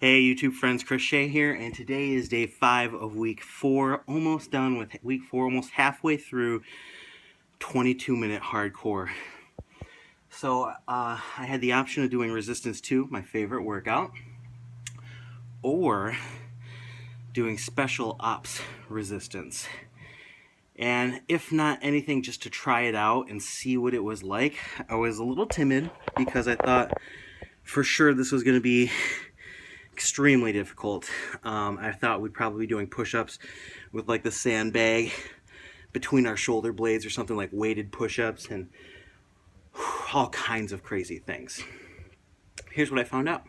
Hey YouTube friends, Chris Shea here, and today is day 5 of week 4, almost done with week 4, almost halfway through 22-minute hardcore. So I had the option of doing resistance 2, my favorite workout, or doing special ops resistance. And if not anything, just to try it out and see what it was like. I was a little timid because I thought for sure this was going to be extremely difficult. I thought we'd probably be doing push-ups with like the sandbag between our shoulder blades or something, like weighted push-ups and all kinds of crazy things. Here's what I found out.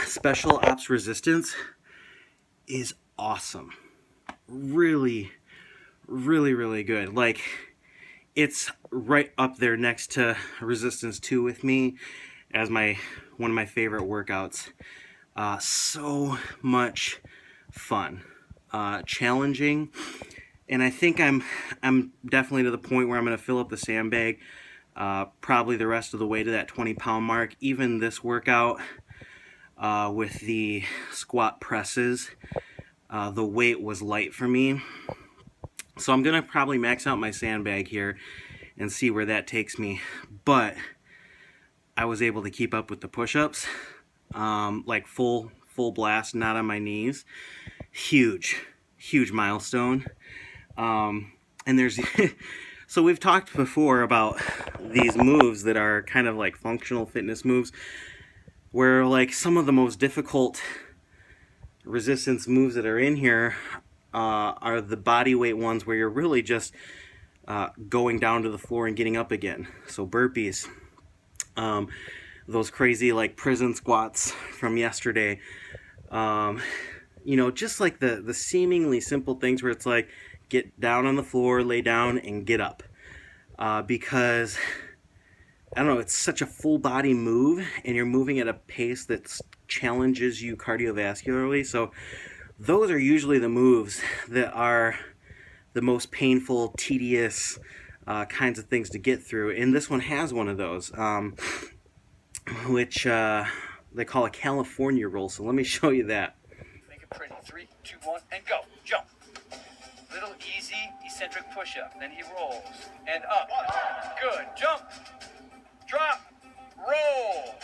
Special ops resistance is awesome. Really good. Like, it's right up there next to resistance 2 with me as one of my favorite workouts. So much fun, challenging, and I think I'm definitely to the point where I'm going to fill up the sandbag probably the rest of the way to that 20-pound mark. Even this workout with the squat presses, the weight was light for me, so I'm going to probably max out my sandbag here and see where that takes me. But I was able to keep up with the push-ups, like full blast, not on my knees. Huge milestone. And there's so we've talked before about these moves that are kind of like functional fitness moves, where like some of the most difficult resistance moves that are in here are the body weight ones, where you're really just going down to the floor and getting up again. So burpees, those crazy like prison squats from yesterday, just like the seemingly simple things where it's like get down on the floor, lay down, and get up, because I don't know, it's such a full body move and you're moving at a pace that challenges you cardiovascularly. So those are usually the moves that are the most painful, tedious kinds of things to get through, and this one has one of those, which they call a California roll. So let me show you that. Make it pretty. 3, 2, 1, and go. Jump. Little easy eccentric push-up. Then he rolls and up. Good. Jump. Drop. Roll.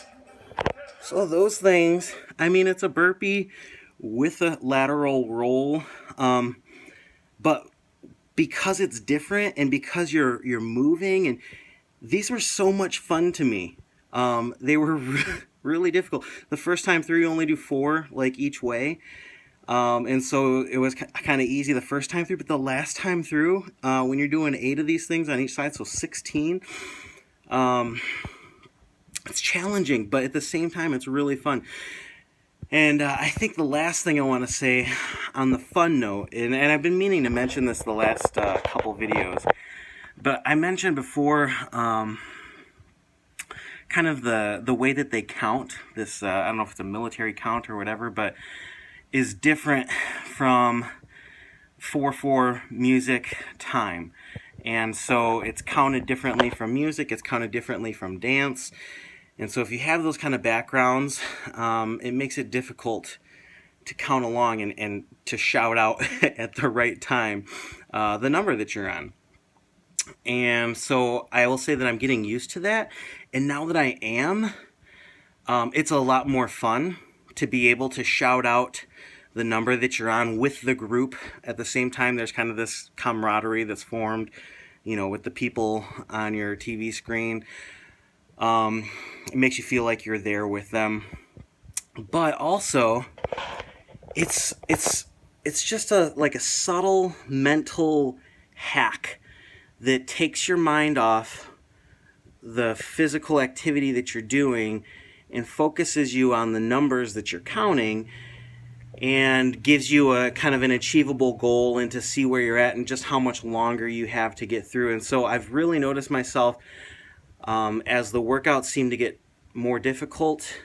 So those things, I mean, it's a burpee with a lateral roll, but because it's different and because you're moving, and these were so much fun to me. They were really difficult. The first time through, you only do 4 like each way, and so it was kind of easy the first time through. But the last time through, when you're doing 8 of these things on each side, so 16, it's challenging, but at the same time, it's really fun. And I think the last thing I want to say on the fun note, and I've been meaning to mention this the last couple videos, but I mentioned before kind of the way that they count this, I don't know if it's a military count or whatever, but is different from 4/4 music time. And so it's counted differently from music, it's counted differently from dance. And so if you have those kind of backgrounds, it makes it difficult to count along and to shout out at the right time the number that you're on. And so I will say that I'm getting used to that. And now that I am, it's a lot more fun to be able to shout out the number that you're on with the group. At the same time, there's kind of this camaraderie that's formed, with the people on your TV screen. It makes you feel like you're there with them. But also, it's just like a subtle mental hack that takes your mind off the physical activity that you're doing and focuses you on the numbers that you're counting, and gives you a kind of an achievable goal and to see where you're at and just how much longer you have to get through. And so I've really noticed myself, as the workouts seem to get more difficult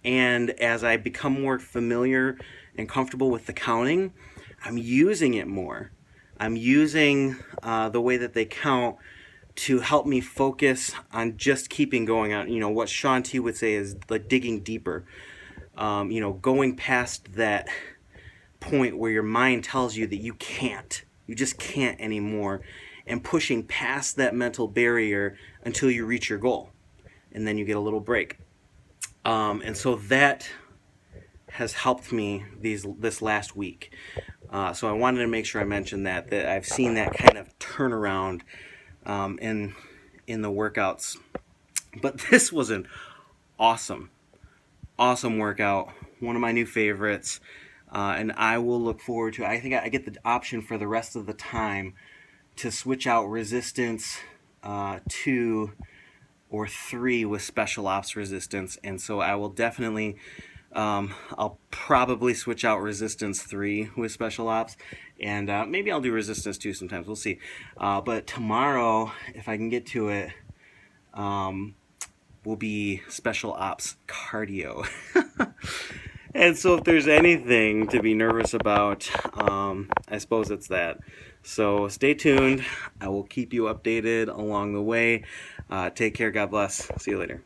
and as I become more familiar and comfortable with the counting, I'm using it more. I'm using the way that they count to help me focus on just keeping going on, what Sean T would say is like digging deeper. going past that point where your mind tells you that you just can't anymore, and pushing past that mental barrier until you reach your goal, and then you get a little break. And so that has helped me this last week. So I wanted to make sure I mentioned that I've seen that kind of turnaround in the workouts. But this was an awesome workout, one of my new favorites, and I will look forward to it. I think I get the option for the rest of the time to switch out resistance 2 or 3 with special ops resistance, and so I will definitely I'll probably switch out resistance 3 with special ops, and maybe I'll do resistance 2 sometimes. We'll see. But tomorrow, if I can get to it, will be special ops cardio. And so if there's anything to be nervous about, I suppose it's that. So stay tuned. I will keep you updated along the way. Take care. God bless. See you later.